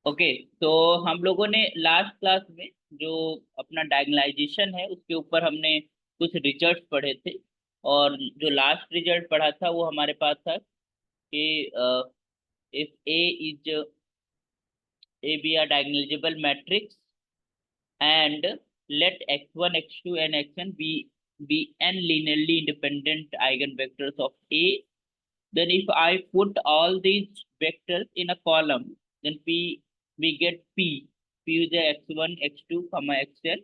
Okay. तो हम लोगों ने लास्ट क्लास में जो अपना डायगनलाइजेशन है उसके ऊपर हमने कुछ रिजल्ट पढ़े थे। और जो लास्ट रिजल्ट पढ़ा था वो हमारे पास था कि if A B are diagonalizable matrix and let x1 x2 and xn be n linearly independent eigenvectors of A. Then if I put all these vectors in a column, then p we get p is a x1 x2 comma xn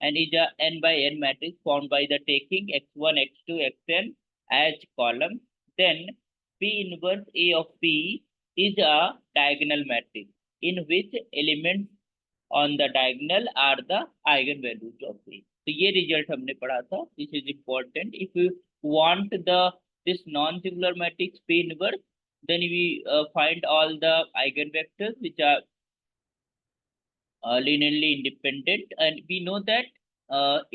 and is a n by n matrix formed by the taking x1 x2 xn as column. Then p inverse A of p is a diagonal matrix in which elements on the diagonal are the eigenvalues of A. तो ये result हमने पढ़ा था. This is important. If you want the this non-singular matrix P inverse, then we find all the eigenvectors which are linearly independent, and we know that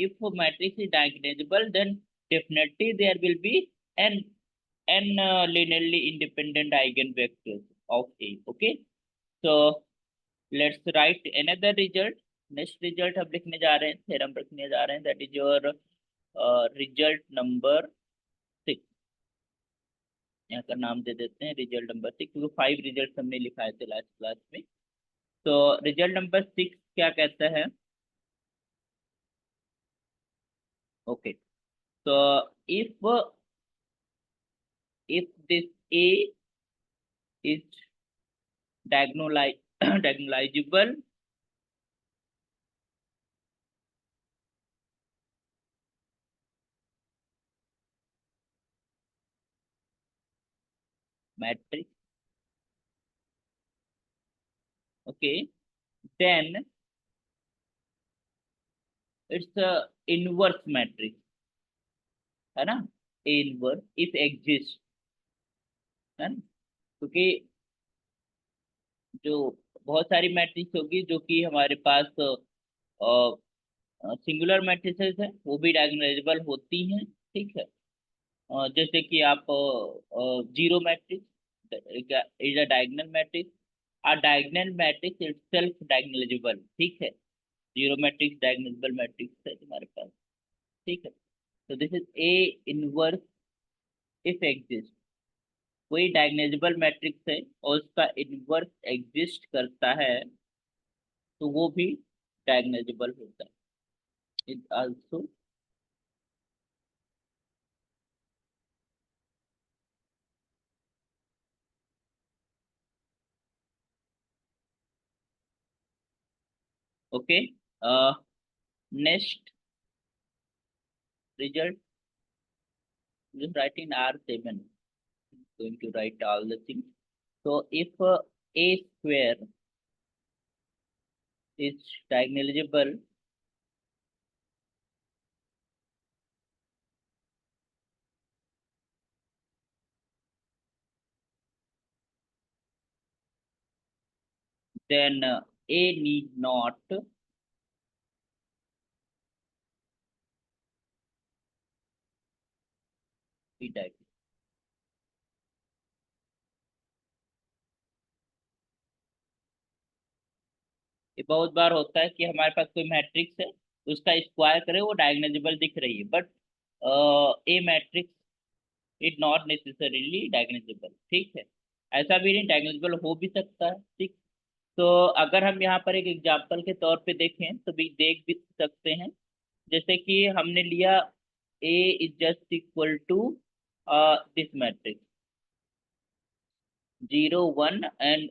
if a matrix is diagonalizable, then definitely there will be n linearly independent eigenvectors of A. Okay, so let's write another result. Next result हम लिखने जा रहे हैं, theorem लिखने जा रहे हैं. That is your result number 6. यहाँ का नाम दे देते हैं रिजल्ट नंबर 6, क्योंकि 5 रिजल्ट हमने लिखाए थे लास्ट क्लास में. तो रिजल्ट नंबर 6 क्या कहता है? ओके. तो if if this A is diagonalizable matrix, okay, then it's a inverse matrix, है ना? A inverse if exists, है ना? क्योंकि जो बहुत सारी मैट्रिक्स होगी जो कि हमारे पास सिंगुलर मैट्रिसेस है, वो भी डायगोनलाइजेबल होती हैं. ठीक है. जैसे कि आप zero matrix is a diagonal matrix. A diagonal matrix itself diagonalizable. ठीक है. जीरो मैट्रिक्स डायगोनलाइजेबल मैट्रिक्स है तुम्हारे पास. ठीक है. तो this is A inverse if exist. कोई डायगोनलाइजेबल मैट्रिक्स है और उसका इनवर्स एग्जिस्ट करता है, तो वो भी डायगोनलाइजेबल होता है. It also okay. Next result, just write in R7. Going to write all the things. So if A square is diagonalizable, then A need not be diagonal. ये बहुत बार होता है कि हमारे पास कोई मैट्रिक्स है, उसका स्क्वायर करे वो डायगोनलाइजेबल दिख रही है, but A matrix is not necessarily diagonalisable. ठीक है. ऐसा भी नहीं, डायगोनलाइजेबल हो भी सकता है. ठीक. तो अगर हम यहाँ पर एक एग्जांपल के तौर पे देखें तो भी देख भी सकते हैं. जैसे कि हमने लिया A is just equal to this matrix 0 1 and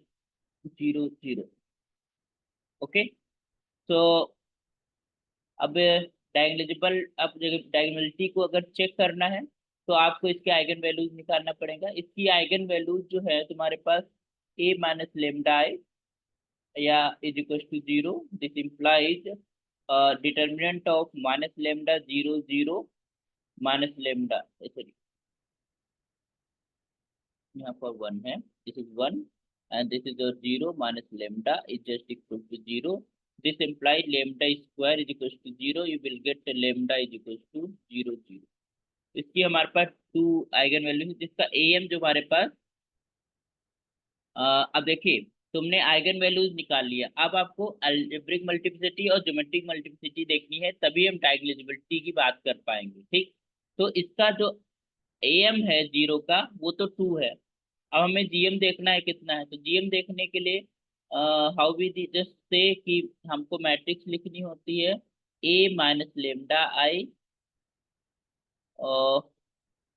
0 0. Okay. तो अब डायगोनलाइजेबल, अब डायगोनलिटी को अगर चेक करना है तो आपको इसके आइगन वैल्यूज निकालना पड़ेगा. इसकी आइगन वैल्यूज जो है तुम्हारे पास A माइनस लेमडा आई या is equal to 0. This implies determinant of minus lambda 0 0 minus lambda, sorry, यहाँ पर 1 है. This is 1 and this is your 0 minus lambda is just equal to 0. This implies lambda square is equal to 0. You will get lambda is equal to 0 0. इसकी हमारे पास 2 eigen value है, जिसका am जो हमारे पास अब देखिए तुमने आइगन वैल्यूज निकाल लिया, अब आपको अलजेब्रिक मल्टीप्लिसिटी और ज्योमेट्रिक मल्टीप्लिसिटी देखनी है, तभी हम डायगोनलिटी की बात कर पाएंगे, ठीक। तो इसका जो एम है जीरो का वो तो 2 है। अब हमें जीएम देखना है कितना है, तो जीएम देखने के लिए हाउ वी जस्ट से कि हमको मैट्रिक्स लिखनी होती है A minus lambda I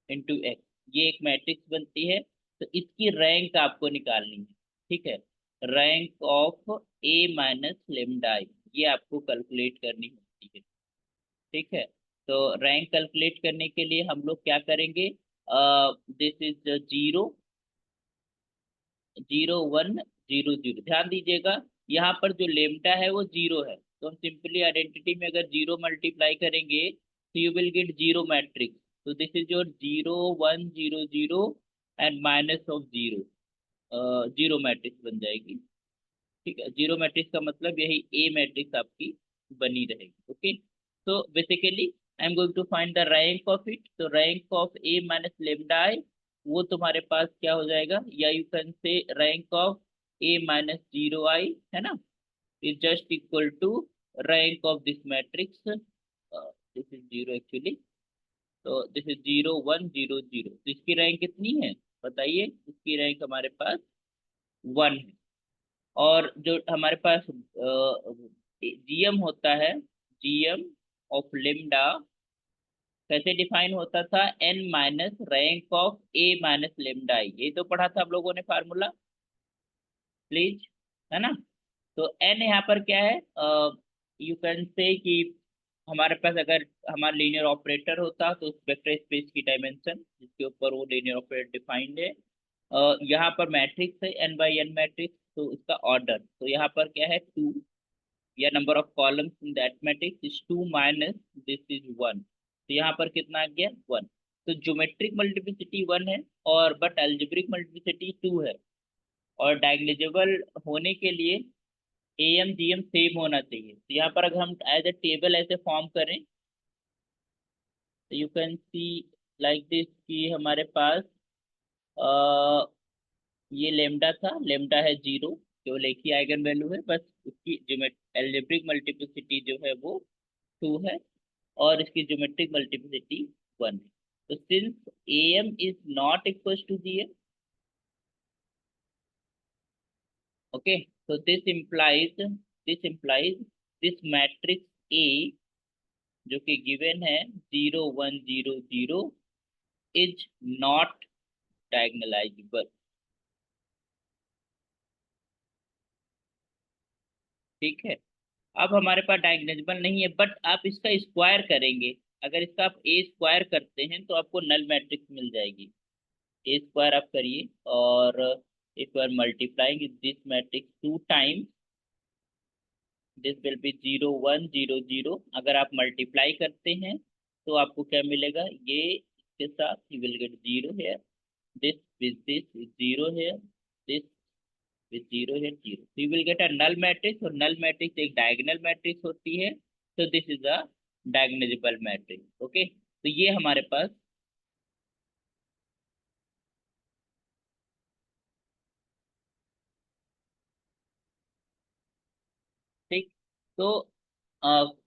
into X, ये एक मैट्रिक्स बनती है। तो इसकी रैंक आपको निकालनी है, ठीक है। Rank of A minus lambda आई, ये आपको कैलकुलेट करनी होती है, ठीक है। तो रैंक कैलकुलेट करने के लिए हम लोग क्या करेंगे, this is zero, zero one, zero zero, ध्यान दीजिएगा यहाँ पर जो लेमडा है वो जीरो है, तो हम सिंपली आइडेंटिटी में अगर जीरो मल्टीप्लाई करेंगे तो you will get zero matrix. तो this is your zero one zero zero and minus of zero, zero matrix बन जाएगी, ठीक है। जीरो मैट्रिक्स का मतलब यही ए मैट्रिक्स आपकी बनी रहेगी, ओके। तो basically I am going to find the rank of it, तो rank of A minus lambda I वो तुम्हारे पास क्या हो जाएगा, या you can say rank of A minus zero I, है ना, is just equal to rank of this matrix, this is zero actually, तो this is zero one zero zero, तो इसकी रैंक कितनी है बताइए, इसकी रैंक हमारे पास 1 है। और जो हमारे पास जीएम होता है, जीएम ऑफ लिम्डा कैसे डिफाइन होता था, n minus rank of A minus lambda, ये तो पढ़ा था आप लोगों ने फार्मूला, प्लीज, है ना। तो एन यहाँ पर क्या है, यू कैन से कि हमारे पास अगर हमारा लीनियर ऑपरेटर होता तो उस वेक्टर स्पेस की डायमेंशन जिसके ऊपर वो लीनियर ऑपरेटर डिफाइंड है, यहाँ पर मैट्रिक्स है एन बाई एन मैट्रिक्स, तो उसका ऑर्डर, तो यहाँ पर क्या है 2, या number of columns in that matrix is 2 minus this is 1, तो यहाँ पर कितना आ गया 1। तो ज्योमेट्रिक मल्टीप्लिसिटी 1 है और बट अलजेब्रिक मल्टीप्लिसिटी 2 है, और डायगोनलाइजेबल होने के लिए एम जीएम सेम होना चाहिए। तो यहाँ पर अगर हम एज ए टेबल ऐसे फॉर्म करें तो you can see like this कि हमारे पास ये लेमडा था, लेमडा है जीरो, केवल एक ही आइगन वैल्यू है, बस उसकी अलजेब्रिक मल्टीप्लिसिटी जो है वो 2 है, और इसकी ज्योमेट्रिक मल्टीप्लिसिटी 1 है। तो since M is not equal to GM, okay, so this implies this matrix A जो कि गिवन है 0 1 0 0 इज नॉट डायगोनलाइजेबल, ठीक है। अब हमारे पास डायगोनलाइजेबल नहीं है, बट आप इसका स्क्वायर करेंगे, अगर इसका आप ए स्क्वायर करते हैं तो आपको नल मैट्रिक्स मिल जाएगी। ए स्क्वायर आप करिए, और if you are multiplying this matrix 2 times this will be 0 1 0 0, अगर आप मल्टीप्लाई करते हैं तो आपको क्या मिलेगा, ये इसके साथ यू विल गेट जीरो है, this with this is zero here, this with zero here zero, so you will get a null matrix, और null matrix एक diagonal matrix होती है, so this is a diagonalizable matrix, okay। तो ये हमारे पास, ठीक। तो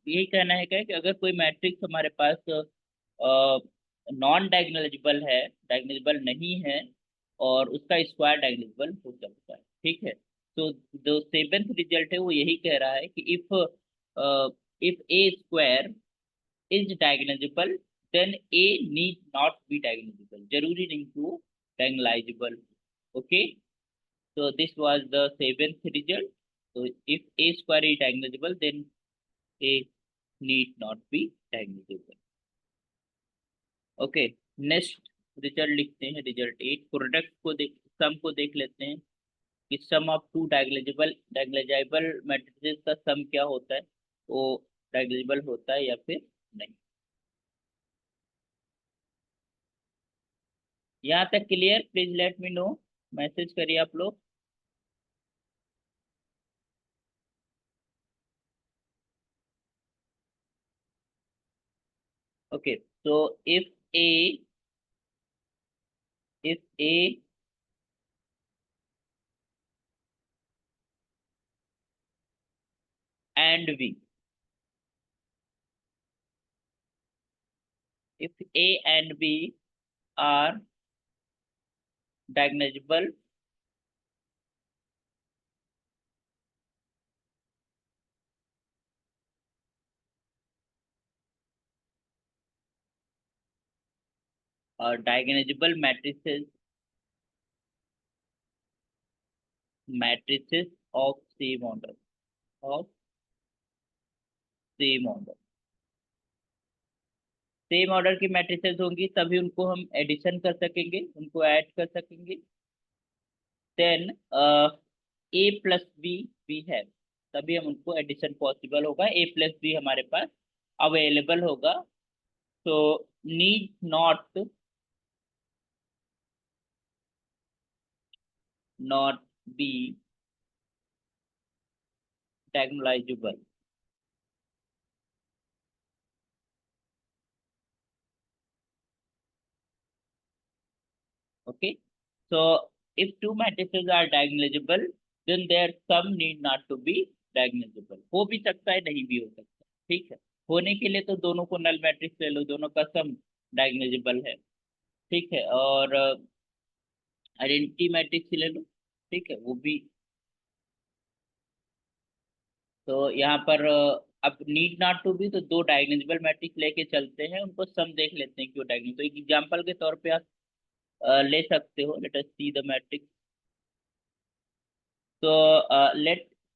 यही कहना है क्या कि अगर कोई मैट्रिक्स हमारे पास नॉन डायगोनलाइजेबल है, डायगोनलाइजेबल नहीं है, और उसका स्क्वायर डायगोनलाइजेबल हो सकता है, ठीक है। तो जो सेवेंथ रिजल्ट है वो यही कह रहा है कि if A square is diagonalizable then A need not be diagonalizable, जरूरी नहीं कि वो diagonalizable, okay. so this was the seventh result, so if a square is diagonalizable then a need not be diagonalizable, okay. Next result लिखते हैं, result 8, product को देख, सम को देख लेते हैं कि सम ऑफ टू डायगोनलाइजेबल मैट्रिसेस का सम क्या होता है, वो डायगोनलाइजेबल होता है या फिर नहीं। यहाँ तक clear, please let me know, message करिए आप लोग, ओके। तो A if A and B. If A and B are diagnosable, matrices of of same order same order की मैट्रिसेस होंगी तभी उनको हम एडिशन कर सकेंगे, उनको ऐड कर सकेंगे। देन ए प्लस बी भी है, तभी हम उनको एडिशन पॉसिबल होगा, ए प्लस बी हमारे पास अवेलेबल होगा। तो need not be diagonalisable. Okay, so if two matrices are diagonalizable, then their sum need not to be diagonalizable। हो भी सकता है, नहीं भी हो सकता, ठीक है। होने के लिए तो दोनों को नल मैट्रिक्स ले लो, दोनों का सम डायगोनलाइजेबल है, ठीक है। और आइडेंटिटी मैट्रिक्स ले लो, ठीक है, वो भी। तो यहाँ पर अब नीड नॉट टू भी, तो दो डायगोनलाइजेबल मैट्रिक्स लेके चलते हैं, उनको सम देख लेते हैं क्यों डायगोनल। तो एक एग्जांपल के तौर पे आप ले सकते हो। Let us see the matrix. So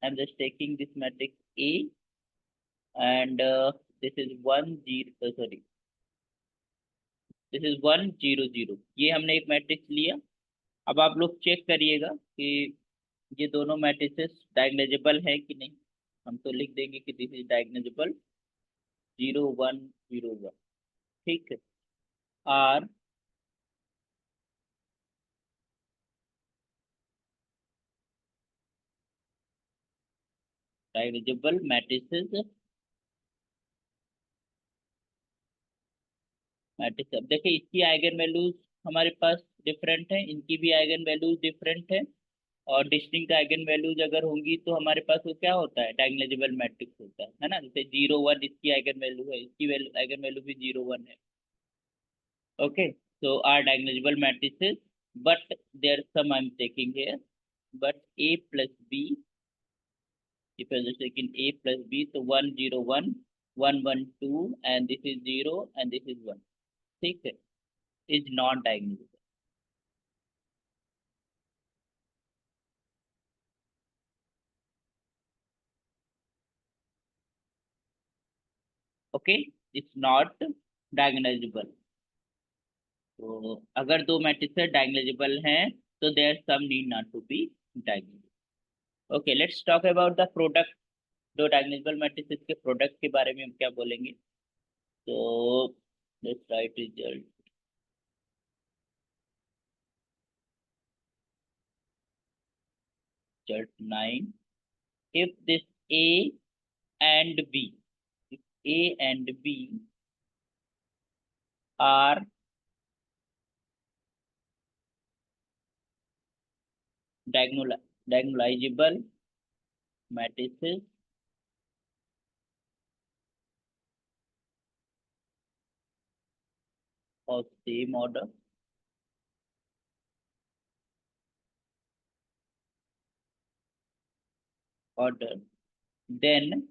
I'm just taking this matrix A, and this is 1 0, sorry, this is 1 0 0। ये हमने एक मैट्रिक्स लिया। अब आप लोग चेक करिएगा कि ये दोनों मैट्रिसेस डायगोनलाइजेबल है कि नहीं। हम तो लिख देंगे कि दिस इज डायगोनलाइजेबल 0 1 0 1, ठीक है। Are diagonalizable matrices. मैट्रिक्स, अब देखिए इसकी आइगन वैल्यूज हमारे पास डिफरेंट है, इनकी भी आइगन वैल्यूज डिफरेंट है। और डिस्टिंक्ट आइगन वैल्यूज अगर होंगी तो हमारे पास वो क्या होता है, डायगोनलाइजेबल मैट्रिक्स होता है ना। जैसे 0 1 इसकी आइगन वैल्यू है, इसकी वैल्यू आइगन वैल्यू भी 0 1 है। Okay, so are diagonalizable matrices, but their sum I am taking here, but A plus B, if I just taking a plus b, so 1 0 1 1 1 2, and this is 0 and this is 1, ठीक है, is not diagonalizable. Okay, it's not diagonalizable. तो अगर दो matrices diagonalizable हैं तो their sum need not to be diagonalizable. Okay, let's talk about the product. दो diagonalizable matrices के product के बारे में हम क्या बोलेंगे। तो let's write result. Result 9, if this a and b, if a and b are diagonalizable matrices of same order, then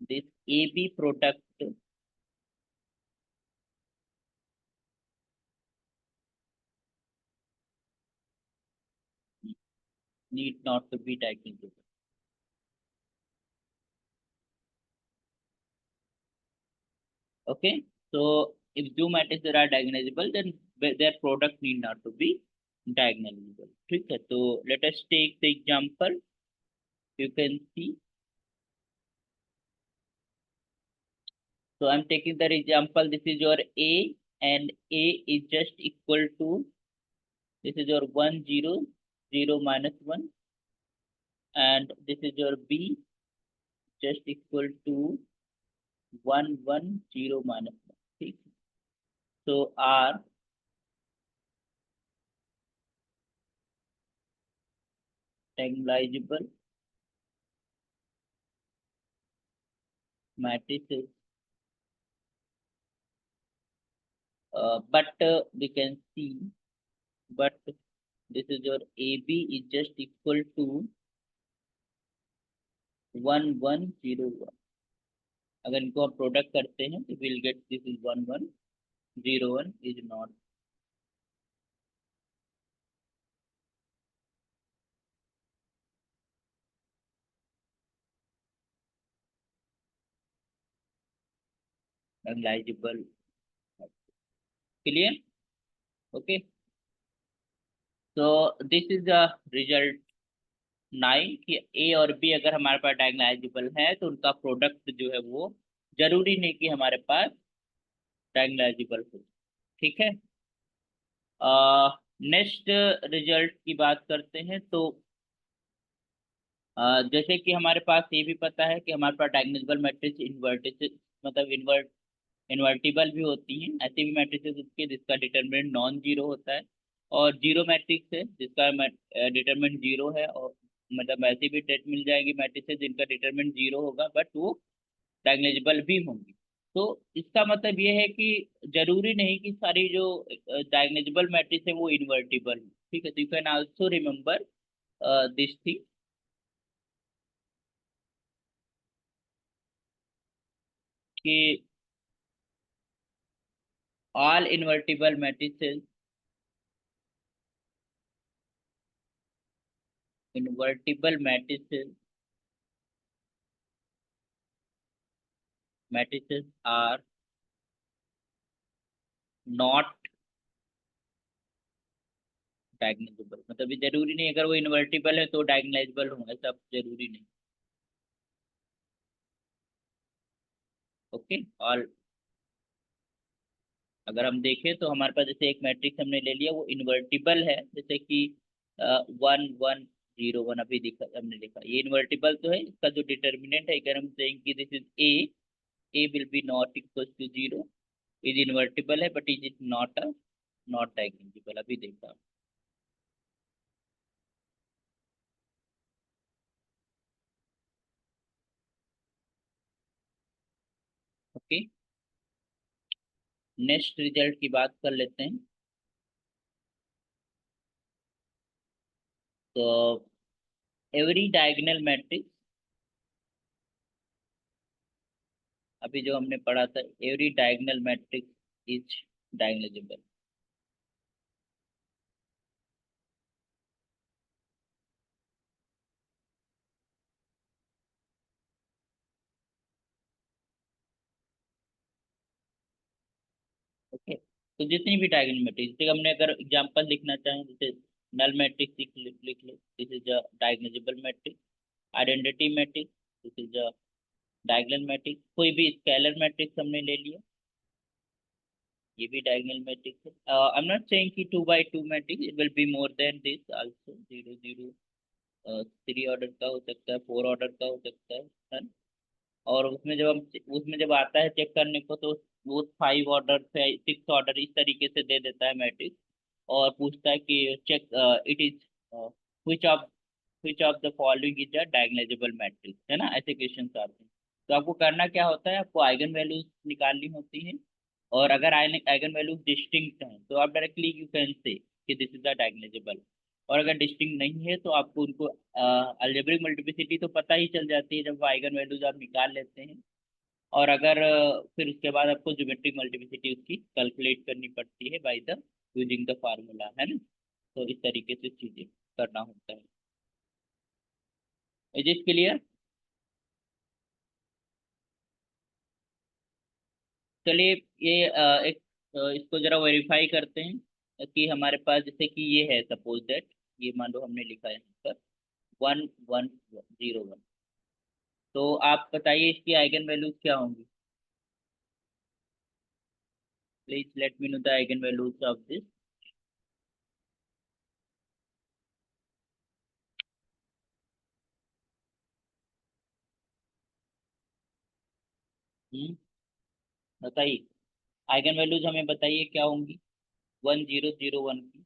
this AB product need not to be diagonalizable। Okay, so if two matrices are diagonalizable, then their product need not to be diagonalizable, ठीक है। तो let us take the example। You can see, so I'm taking the example, this is your a, and a is just equal to, this is your 1 0 0 minus 1, and this is your b just equal to 1 1 0 minus 1, ठीक। so r diagonalizable matrices, but we can see, but this is your AB is just equal to 1101. अगर इनको हम product करते हैं तो will get this is 1101 is not analysable. Clear? Okay. तो this is the result 9 कि ए और B अगर हमारे पास डायगोनलाइजेबल है तो उनका प्रोडक्ट जो है वो जरूरी नहीं कि हमारे पास डायगोनलाइजेबल हो. ठीक है. नेक्स्ट रिजल्ट की बात करते हैं तो जैसे कि हमारे पास ये भी पता है कि हमारे पास डायगोनलाइजेबल मैट्रिक्स इन्वर्टिसेस मतलब इन्वर्टिबल भी होती हैं. ऐसी भी मैट्रिसेस होती है जिसका डिटरमिनेंट नॉन जीरो होता है, और जीरो मैट्रिक्स है जिसका डिटरमिनेंट जीरो है, और मतलब ऐसी भी टेट मिल जाएगी मैट्रिसेस जिनका डिटरमिनेंट जीरो होगा बट वो डायगोनलाइजेबल भी होंगी. तो इसका मतलब ये है कि जरूरी नहीं कि सारी जो डायगोनलाइजेबल मैट्रिक्स है वो इन्वर्टिबल हो. ठीक है. तो you can also remember this thing कि all invertible matrices are not diagonalisable. मतलब ये जरूरी नहीं अगर वो इन्वर्टिबल है तो डायगोनलाइजेबल हो, ऐसा जरूरी नहीं. ओके. और अगर हम देखें तो हमारे पास जैसे एक मैट्रिक्स हमने ले लिया वो इन्वर्टिबल है, जैसे कि 1101 अभी दिखा हमने लिखा, ये इन्वर्टिबल तो है. इसका जो डिटर्मिनेंट है अगर हम सेइंग कि this is A will be not equal to zero, is invertible है but is it not diagonalisable. अभी देखा. ओके. नेक्स्ट रिजल्ट की बात कर लेते हैं. तो एवरी डायगोनल मैट्रिक्स, अभी जो हमने पढ़ा था, every diagonal matrix is diagonalisable. Okay. तो जितनी भी डायगोनल मैट्रिक्स, जैसे हमने अगर एग्जांपल लिखना चाहें जैसे नल मैट्रिक्स लिख लो, this is a diagonalisable matrix. Identity matrix, this is a diagonal matrix. कोई भी स्केलर मैट्रिक्स हमने ले लिया, ये भी डायगोनल मैट्रिक्स है. आई एम नॉट सेइंग कि 2 by 2 matrix, it will be more than this also. 0 0 3 order का हो सकता है, 4 ऑर्डर का हो सकता है. और उसमें जब हम उसमें जब आता है चेक करने को तो वो 5 ऑर्डर से 6 ऑर्डर इस तरीके से दे देता है मैट्रिक्स, और पूछता है कि check it is which of the following is a diagonalisable matrix, है ना. ऐसे क्वेश्चन आते हैं. तो आपको करना क्या होता है, आपको आइगन वैल्यूज निकालनी होती है, और अगर आइगन वैल्यूज डिस्टिंक्ट हैं तो आप डायरेक्टली यू कैन से कि दिस इज द डायगोनलाइजेबल. और अगर डिस्टिंक्ट नहीं है तो आपको उनको अलजेब्रिक मल्टीप्लिसिटी तो पता ही चल जाती है जब आइगन वैल्यूज आप निकाल लेते हैं. और अगर फिर उसके बाद आपको ज्योमेट्रिक मल्टीप्लिसिटी उसकी कैलकुलेट करनी पड़ती है by the using the formula, है ना. तो इस तरीके से चीजें करना होता है. Is it clear? चलिए ये एक इसको जरा वेरीफाई करते हैं कि हमारे पास जैसे कि ये है, सपोज दैट ये मान लो हमने लिखा है यहाँ पर 1101. तो आप बताइए इसकी आइगन वैल्यूज क्या होंगी. Please let me know the eigen values of this. बताइए आइगन वैल्यूज हमें बताइए क्या होंगी 1001 की.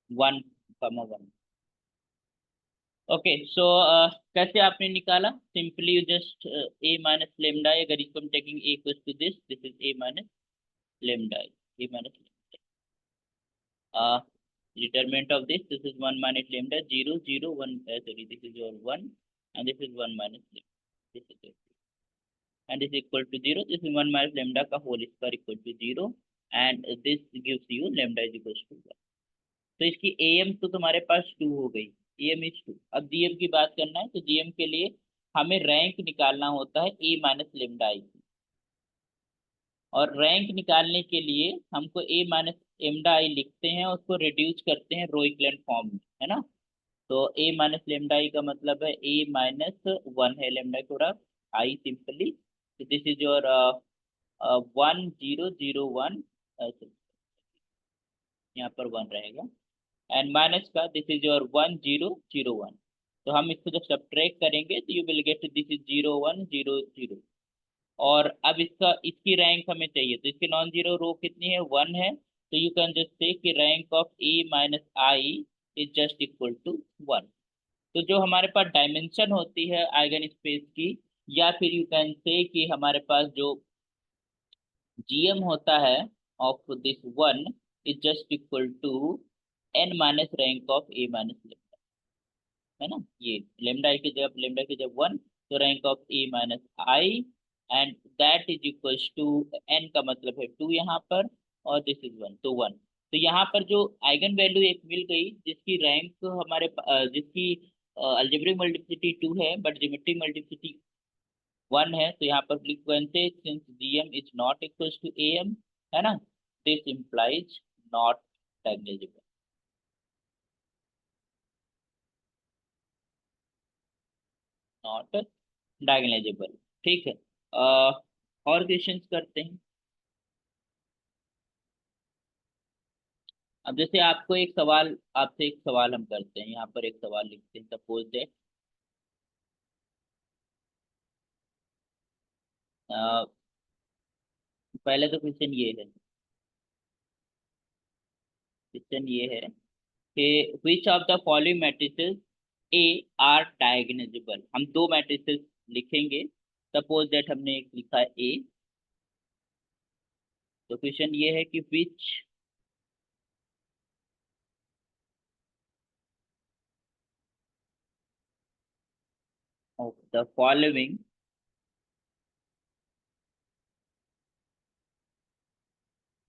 1, 1। ओके, सो कैसे आपने निकाला? Simply you just A minus lambda, अगर इसको हम taking A equals to this is A minus lambda, A minus determinant of this is 1 minus lambda 0 0 1, sorry, this is your 1 and this is 1 minus lambda, this is it. And this is equal to 0, this is 1 minus lambda का whole square equal to 0 and this gives you lambda is equals to 1. तो इसकी am तो तुम्हारे पास 2 हो गई, am is 2। अब gm की बात करना है, तो gm के लिए हमें रैंक निकालना होता है a माइनस लेमडा आई, और रैंक निकालने के लिए हमको a माइनस लेमडा आई लिखते हैं, उसको रिड्यूस करते हैं रो इक्विवेलेंट फॉर्म में, है ना। तो a माइनस लेमडा आई का मतलब है a माइनस 1 है लेमडा थोड़ा आई सिंपली, तो दिस इज योर 1 0 0 1, यहाँ पर 1 रहेगा, एंड माइनस का दिस इज योर 1 0 0 1। तो हम इसको जब सब्ट्रैक्ट करेंगे तो you will get this is 0 1 0 0। और अब इसकी रैंक हमें चाहिए, तो इसकी नॉन जीरो रो कितनी है? 1 है, तो यू कैन जस्ट से कि rank of A minus I is just equal to 1। तो जो हमारे पास डायमेंशन होती है आइगन स्पेस की, या फिर यू कैन से कि हमारे पास जो जीएम होता है of this 1 is just equal to N minus rank of A minus lambda, है ना। ये लेमडा की जब 1, तो rank of A minus I and that is equals to N का मतलब है 2 यहाँ पर, और दिस इज 1, तो 1। तो यहाँ पर जो आइगन वैल्यू एक मिल गई जिसकी रैंक जिसकी अलजेब्रिक मल्टीप्लिसिटी 2 है बट ज्योमेट्रिक मल्टीप्लिसिटी 1 है, तो यहाँ पर frequency since GM is not equals to AM, है ना, this implies not negligible. Not diagonalizable, ठीक है। और क्वेश्चंस करते हैं। अब जैसे आपको एक सवाल, आपसे एक सवाल हम करते हैं, यहाँ पर एक सवाल लिखते हैं, सपोज दैट पहले तो क्वेश्चन ये है कि विच of the following matrices A R diagonalisable. हम दो मैट्रिसेस लिखेंगे, सपोज दैट हमने एक लिखा है ए, तो क्वेश्चन ये है कि विच of the following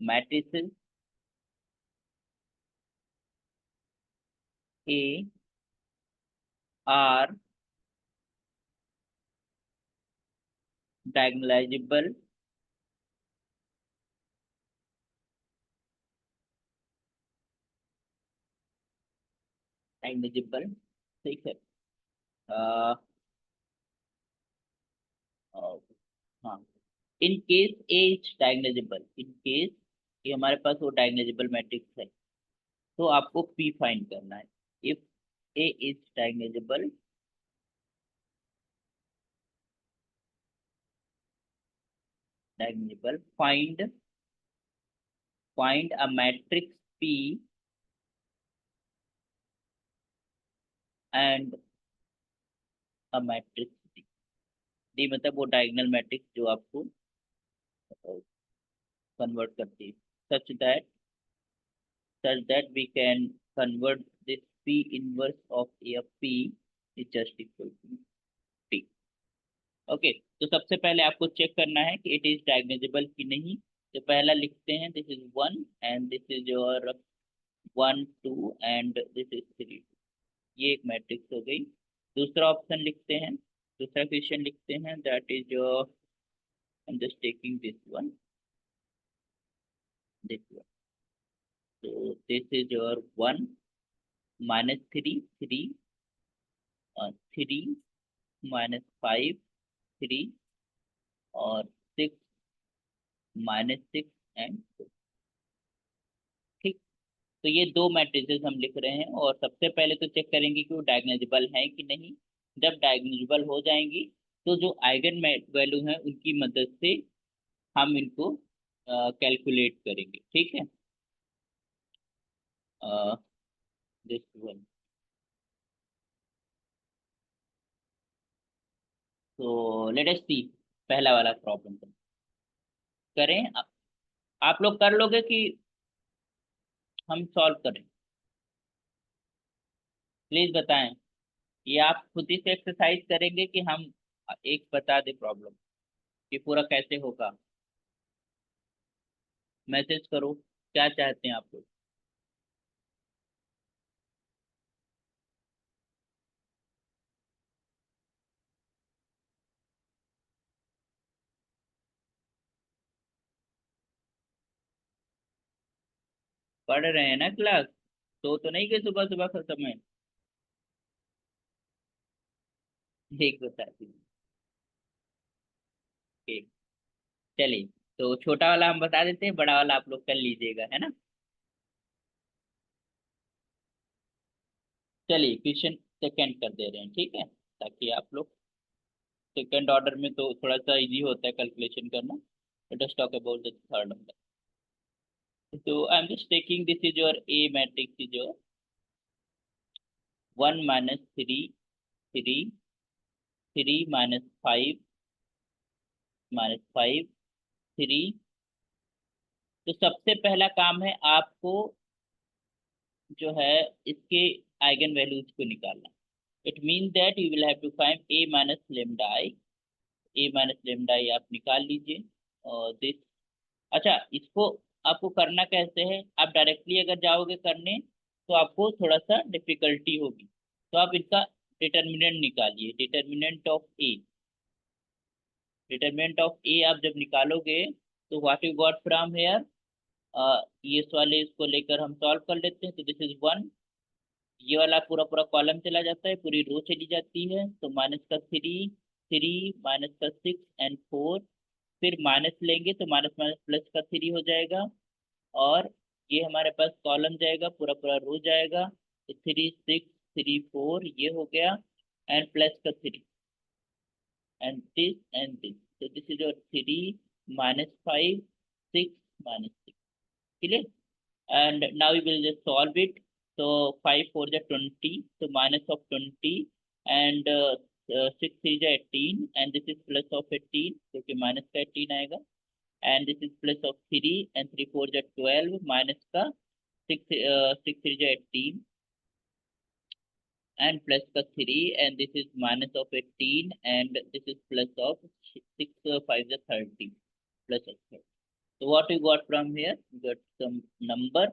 matrices A R diagonalisable diagonalisable, ठीक है। अ, अ, हाँ, in case A is diagonalisable, in case ये हमारे पास वो डायगोनलाइजेबल मैट्रिक्स है, तो आपको पी फाइंड करना है। If A is diagonalisable, find a matrix P and a matrix D। D मतलब वो डायगोनल मैट्रिक्स जो आपको कन्वर्ट करती है, such that we can convert this P inverse of A of P is just equal to T। Okay, तो सबसे पहले आपको चेक करना है कि इट इज डायगोनलाइजेबल कि नहीं। तो पहला लिखते हैं this is 1 and this is your 1 2 and this is 3। ये एक मैट्रिक्स हो गई। दूसरा ऑप्शन लिखते हैं, दूसरा क्वेश्चन लिखते हैं, that is your, I am just taking this one. तो this is your 1 minus 3 3, 3 minus 5 3, और 6 माइनस 6 एंड 4। ठीक, तो ये दो मैट्रिसेस हम लिख रहे हैं, और सबसे पहले तो चेक करेंगे कि वो डायगोनलाइजेबल है कि नहीं। जब डायगोनलाइजेबल हो जाएंगी तो जो आइगन वैल्यू है उनकी मदद से हम इनको कैलकुलेट करेंगे, ठीक है। This one. तो लेट अस सी, पहला वाला प्रॉब्लम करें। आप लोग कर लोगे कि हम सॉल्व करें? प्लीज बताएं। ये आप खुद ही से एक्सरसाइज करेंगे कि हम एक बता दे प्रॉब्लम, ये पूरा कैसे होगा? मैसेज करो, क्या चाहते हैं आप लोग? पढ़ रहे हैं ना क्लास? तो नहीं कि सुबह सुबह का समय? एक बता दीजिए। ठीक, चलिए। तो छोटा वाला हम बता देते हैं, बड़ा वाला आप लोग कर लीजिएगा, है ना? चलिए क्वेश्चन सेकंड कर दे रहे हैं, ठीक है, ताकि आप लोग सेकंड ऑर्डर में तो थोड़ा सा इजी होता है कैलकुलेशन करना। Let us talk about the third number. तो I am just taking this is your A matrix is your 1 - 3, 3, 3 - 5, -5, 3। तो सबसे पहला काम है आपको जो है इसके आइगन वैल्यूज को निकालना। It mean that you will have to find a minus lambda I. a minus lambda I आप निकाल लीजिए। और दिस, अच्छा, इसको आपको करना कैसे है? आप डायरेक्टली अगर जाओगे करने तो आपको थोड़ा सा डिफिकल्टी होगी। तो आप इसका डिटर्मिनेंट निकालिए, determinant of A. Determinant of A आप जब निकालोगे तो what you got from here, ये वाले इसको लेकर हम सॉल्व कर लेते हैं। तो दिस इज 1, ये वाला पूरा पूरा कॉलम चला जाता है, पूरी रो चली जाती है। तो माइनस का 3, 3 माइनस का 6 and 4, फिर माइनस लेंगे तो माइनस माइनस प्लस का 3 हो जाएगा। और ये हमारे पास कॉलम जाएगा, पूरा पूरा रो जाएगा। तो 3, 6, 3, 4 ये हो गया, एंड प्लस का 3 एंड दिस। तो this is your 3 - 5, 6 - 6। Clear? and now we will just solve it. So 5 4 is 20, so minus of 20, and 6 is 18, and this is plus of 18, क्योंकि minus का 18 आएगा। and this is plus of 3, and 3 4 is 12, minus का 6 6 is 18, and plus का 3, and this is minus of 18, and this is plus of 6 5 is 30, plus of 30. So what you got from here? You got some number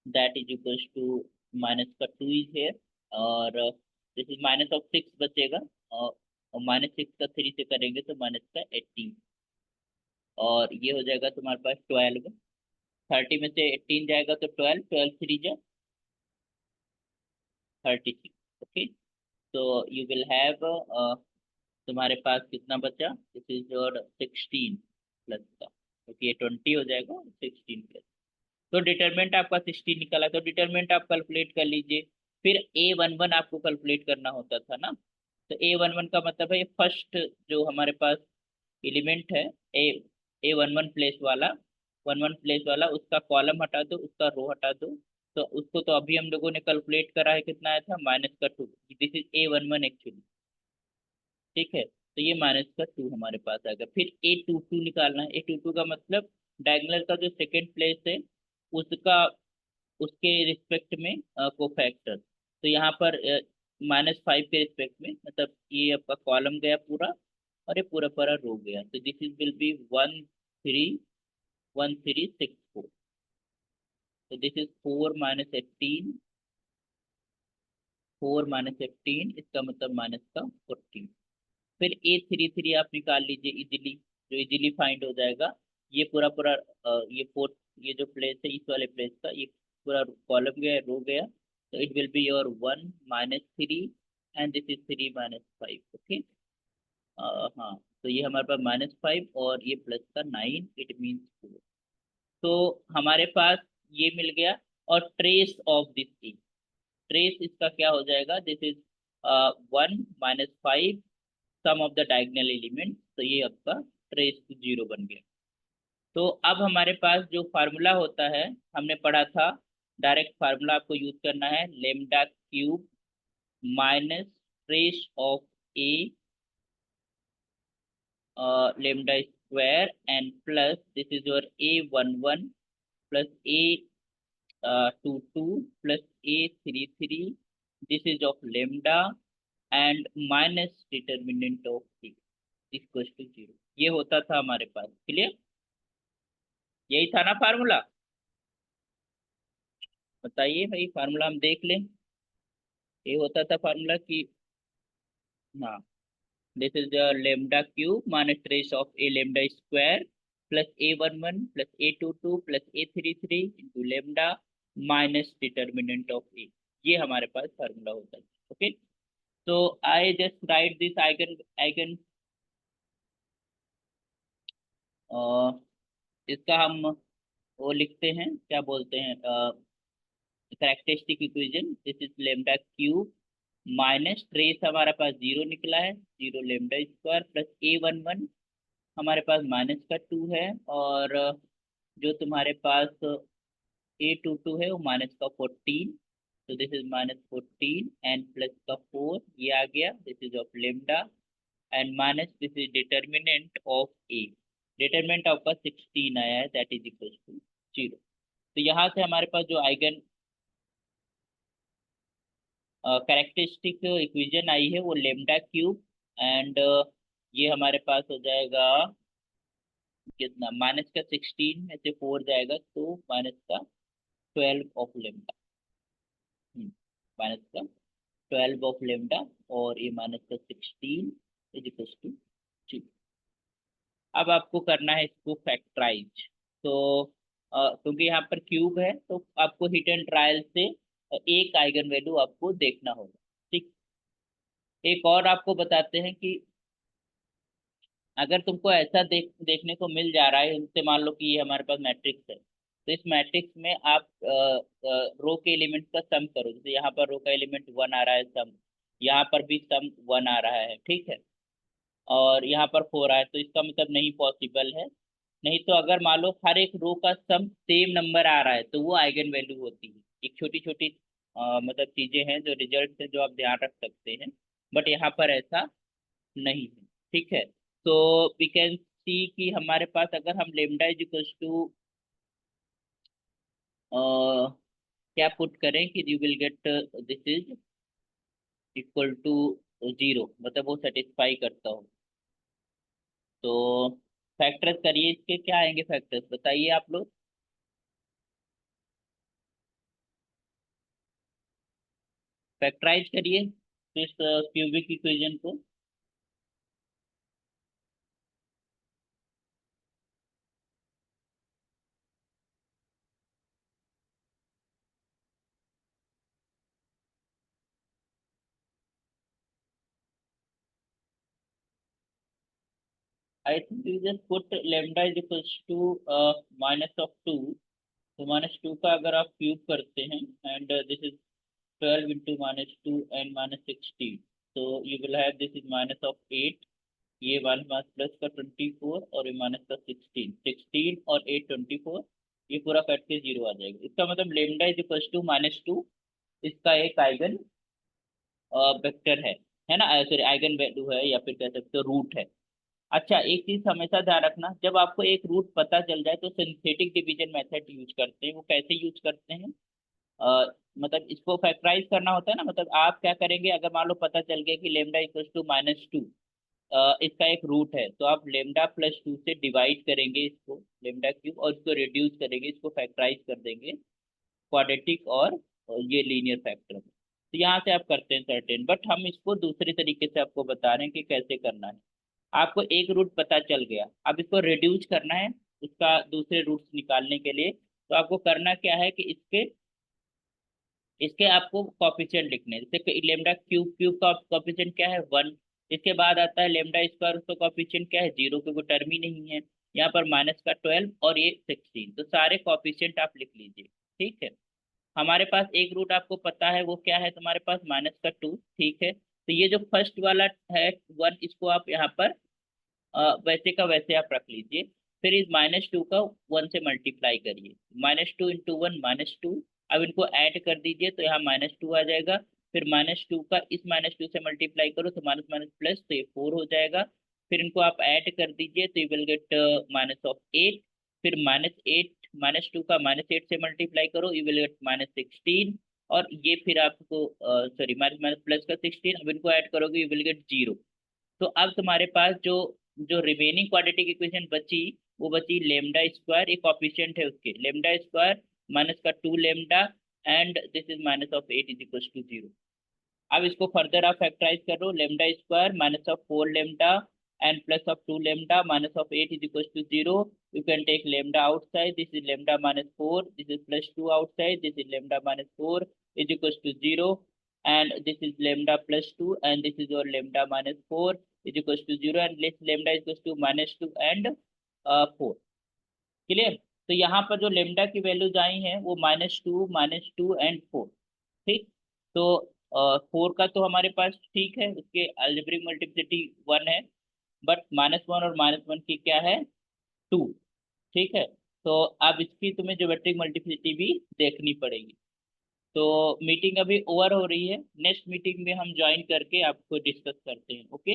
that is equals to minus का 2 is here, और this is minus of 6 बचेगा। और -6 का 3 से करेंगे तो minus का 18, और ये हो जाएगा तुम्हारे पास 12। 30 में से 18 जाएगा तो 12, 12 3 जा 36। ओके, तो यू विल हैव, तुम्हारे पास कितना बचा? दिस इज योर 16 प्लस का, क्योंकि ये 20 हो जाएगा, 16 प्लस। तो डिटरमिनेंट आपका 16 निकला, तो डिटरमिनेंट आप कैलकुलेट कर लीजिए। फिर A11 आपको कैलकुलेट करना होता था ना। तो A11 का मतलब है ये फर्स्ट जो हमारे पास एलिमेंट है, ए A11 प्लेस वाला, 11 प्लेस वाला, उसका कॉलम हटा दो, उसका रो हटा दो। तो उसको तो अभी हम लोगों ने कैलकुलेट करा है, कितना आया था? -2। दिस इज A11 एक्चुअली, ठीक है। तो ये -2 हमारे पास आ गया। फिर A22 निकालना है। A22 का मतलब डायगोनल का जो सेकेंड प्लेस है उसका, उसके रिस्पेक्ट में कोफैक्टर। तो यहाँ पर -5 के रिस्पेक्ट में, मतलब ये आपका कॉलम गया पूरा, और ये पूरा पूरा रो गया। तो दिस इज विल बी 1 3 1 3 6 4। तो दिस इज 4 - 18, 4 - 18, इसका मतलब माइनस का 14। फिर A33 आप निकाल लीजिए इजीली, जो इजीली फाइंड हो जाएगा। ये पूरा पूरा ये फोर्थ, ये जो प्लेस है इस वाले प्लेस का, ये पूरा कॉलम गया, रो गया। तो it will be your 1 - 3, and this is 3 - 5। Okay, हाँ, तो ये हमारे पास -5 और ये प्लस का 9, इट मीन्स 4। तो हमारे पास ये मिल गया। और trace of this thing, trace इसका क्या हो जाएगा? This is 1 - 5 sum of the diagonal element. तो ये आपका ट्रेस टू 0 बन गया। तो अब हमारे पास जो फार्मूला होता है, हमने पढ़ा था डायरेक्ट फार्मूला आपको यूज करना है, lambda cube minus trace of A lambda square and plus this is your A11 plus A22 plus A33, this is of lambda and minus determinant of A equal to 0। ये होता था हमारे पास, clear? यही था ना formula? बताइए भाई, formula हम देख लें। ये होता था फार्मूला की, हाँ, this is lambda cube minus trace of A lambda square plus A11 plus A22 plus A33 into lambda minus determinant of A. ये हमारे पास फार्मूला होता है। ओके, तो I just write this eigen eigen इसका हम वो लिखते हैं, क्या बोलते हैं, characteristic equation. This is lambda cube minus trace हमारे पास 0 निकला है, 0 लेमडा स्क्वायर प्लस A11 हमारे पास -2 है, और जो तुम्हारे पास A22 है वो -14, तो दिस इज -14 एंड प्लस का 4 ये आ गया, this is of lambda and minus this is determinant of A. Determinant आपका 16 आया है, दैट इज इक्वल टू 0। तो यहाँ से हमारे पास जो आइगन कैरेक्टरिस्टिक इक्वेशन आई है वो लेमडा क्यूब एंड ये हमारे पास हो जाएगा कितना, -16 में से 4 जाएगा तो -12 ऑफ लेमडा, -12 ऑफ लेमडा, और ये -16 इज इक्वल टू 2। अब आपको करना है इसको फैक्टराइज। तो क्योंकि यहाँ पर क्यूब है तो आपको हिट एंड ट्रायल से एक आइगन वैल्यू आपको देखना होगा। ठीक, एक और आपको बताते हैं कि अगर तुमको ऐसा देखने को मिल जा रहा है, जैसे मान लो कि ये हमारे पास मैट्रिक्स है, तो इस मैट्रिक्स में आप रो के एलिमेंट का सम करो। जैसे यहाँ पर रो का एलिमेंट 1 आ रहा है सम, यहाँ पर भी सम 1 आ रहा है, ठीक है, और यहाँ पर 4 आया, तो इसका मतलब नहीं पॉसिबल है। नहीं तो अगर मान लो हर एक रो का सम सेम नंबर आ रहा है तो वो आइगन वैल्यू होती है। एक छोटी छोटी मतलब चीजें हैं जो रिजल्ट है जो आप ध्यान रख सकते हैं, बट यहाँ पर ऐसा नहीं है। ठीक है, तो वी कैन सी कि हमारे पास अगर हम लेमडा इज इक्वल टू क्या पुट करें कि you will get this is equal to 0, मतलब वो सेटिस्फाई करता हो, तो फैक्टर्स करिए, इसके क्या आएंगे फैक्टर्स बताइए आप लोग। फैक्टराइज करिए इस क्यूबिक इक्वेशन को। I think you just put lambda is equals to -2, तो -2 का अगर आप क्यूब करते हैं and this is 12 into -2 and -16, तो you will have this is -8, ये वन मास प्लस का 24 और ये माइनस का 16 और 8 24, ये पूरा कट के 0 आ जाएगा। इसका मतलब लेमडा इज इक्वल टू -2 इसका एक आइगन वेक्टर है ना, सॉरी आइगन वैल्यू है, या फिर कह सकते हो रूट है। अच्छा, एक चीज हमेशा ध्यान रखना, जब आपको एक रूट पता चल जाए तो सिंथेटिक डिवीजन मेथड यूज करते हैं। वो कैसे यूज करते हैं, मतलब इसको फैक्टराइज करना होता है ना, मतलब आप क्या करेंगे, अगर मान लो पता चल गया कि लेमडा इक्वल टू -2 इसका एक रूट है, तो आप लेमडा प्लस 2 से डिवाइड करेंगे इसको लेमडा क्यूब, और इसको रिड्यूस करेंगे, इसको फैक्टराइज कर देंगे क्वाड्रेटिक और ये लीनियर फैक्टर। तो यहाँ से आप करते हैं सर्टेन, बट हम इसको दूसरे तरीके से आपको बता रहे हैं कि कैसे करना है। आपको एक रूट पता चल गया, अब इसको रिड्यूस करना है उसका दूसरे रूट्स निकालने के लिए, तो आपको करना क्या है कि इसके इसके आपको कॉफिशिएंट लिखने हैं। जैसे लेमडा क्यूब क्यूब का कॉफिशिएंट क्या है 1, इसके बाद आता है लेमडा स्क्वायर, उसका कॉफिशिएंट क्या है 0, क्योंकि टर्म ही नहीं है। यहाँ पर -12 और ये 16, तो सारे कॉफिशिएंट आप लिख लीजिए। ठीक है, हमारे पास एक रूट आपको पता है, वो क्या है तुम्हारे पास -2। ठीक है, तो ये जो फर्स्ट वाला है 1, इसको आप यहाँ पर वैसे का वैसे आप रख लीजिए। फिर इस -2 का 1 से मल्टीप्लाई करिए, -2 इंटू 1 -2, अब इनको ऐड कर दीजिए तो यहाँ -2 आ जाएगा, फिर -2 का इस -2 से मल्टीप्लाई करो तो माइनस माइनस प्लस, तो ये 4 हो जाएगा। फिर इनको आप ऐड कर दीजिए तो यू विल गेट -8, फिर -8, -2 का -8 से मल्टीप्लाई करो, यू विल गेट -16, और ये फिर आपको सॉरी माइनस माइनस प्लस का 16, अब इनको ऐड करोगे यू विल गेट 0। तो अब तुम्हारे पास जो जो रिमेनिंग क्वाड्रेटिक इक्वेशन बची, वो बची लेमडा स्क्वायर, एक ऑफिशिएंट है उसके, लेमडा स्क्वायर माइनस का 2 lambda and this is minus of 8 is equal to 0। अब इसको फर्दर आप फैक्टराइज करो, lambda square minus of 4 lambda and plus of 2 lambda minus of 8 is equal to 0। You can take lambda outside, this is lambda minus 4, this is plus 2 outside, this is lambda minus 4 is equal to 0, and this is lambda plus 2 and this is your lambda minus 4 is equals to 0, and this lambda is equals to -2 and 4। Clear? तो यहाँ पर जो lambda की values आई हैं वो -2 and 4। ठीक, तो 4 का तो हमारे पास ठीक है, उसके अलजेब्रिक मल्टीप्लिसिटी 1 है, बट -1 और -1 की क्या है, 2। ठीक है, तो अब इसकी तुम्हें ज्योमेट्रिक मल्टीप्लिसिटी भी देखनी पड़ेगी। तो मीटिंग अभी ओवर हो रही है, नेक्स्ट मीटिंग में हम ज्वाइन करके आपको डिस्कस करते हैं। ओके।